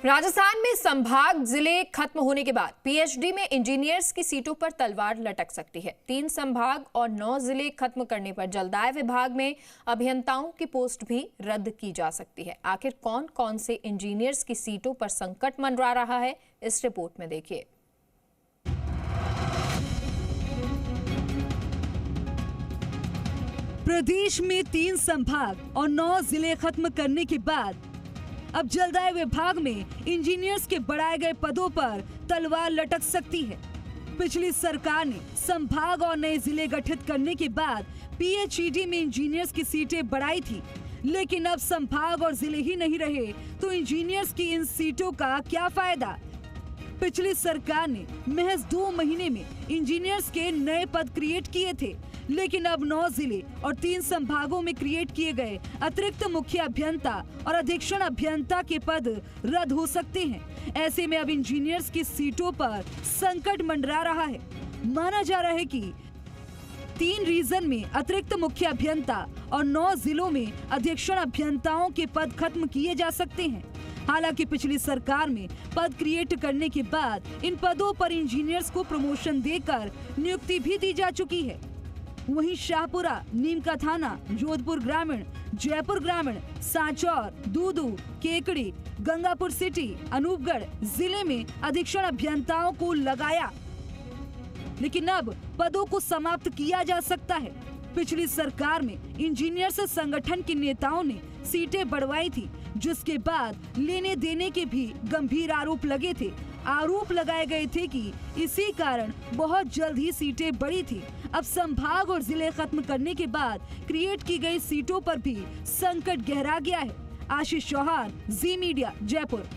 राजस्थान में संभाग जिले खत्म होने के बाद पीएचडी में इंजीनियर्स की सीटों पर तलवार लटक सकती है। 3 संभाग और 9 जिले खत्म करने पर जलदाय विभाग में अभियंताओं की पोस्ट भी रद्द की जा सकती है। आखिर कौन कौन से इंजीनियर्स की सीटों पर संकट मंडरा रहा है, इस रिपोर्ट में देखिए। प्रदेश में 3 संभाग और 9 जिले खत्म करने के बाद अब जलदाय विभाग में इंजीनियर्स के बढ़ाए गए पदों पर तलवार लटक सकती है। पिछली सरकार ने संभाग और नए जिले गठित करने के बाद पीएचडी में इंजीनियर्स की सीटें बढ़ाई थी, लेकिन अब संभाग और जिले ही नहीं रहे तो इंजीनियर्स की इन सीटों का क्या फायदा। पिछली सरकार ने महज 2 महीने में इंजीनियर्स के नए पद क्रिएट किए थे, लेकिन अब 9 जिले और 3 संभागों में क्रिएट किए गए अतिरिक्त मुख्य अभियंता और अधीक्षण अभियंता के पद रद्द हो सकते हैं। ऐसे में अब इंजीनियर्स की सीटों पर संकट मंडरा रहा है। माना जा रहा है कि 3 रीजन में अतिरिक्त मुख्य अभियंता और 9 जिलों में अधीक्षण अभियंताओं के पद खत्म किए जा सकते हैं। हालांकि पिछली सरकार में पद क्रिएट करने के बाद इन पदों पर इंजीनियर्स को प्रमोशन देकर नियुक्ति भी दी जा चुकी है। वहीं शाहपुरा, नीमका थाना, जोधपुर ग्रामीण, जयपुर ग्रामीण, सांचौर, दूदू, केकड़ी, गंगापुर सिटी, अनूपगढ़ जिले में अधीक्षण अभियंताओं को लगाया, लेकिन अब पदों को समाप्त किया जा सकता है। पिछली सरकार में इंजीनियर्स संगठन के नेताओं ने सीटें बढ़वाई थी, जिसके बाद लेने देने के भी गंभीर आरोप लगे थे। आरोप लगाए गए थे कि इसी कारण बहुत जल्द ही सीटें बढ़ी थी। अब संभाग और जिले खत्म करने के बाद क्रिएट की गई सीटों पर भी संकट गहरा गया है। आशीष चौहान, जी मीडिया, जयपुर।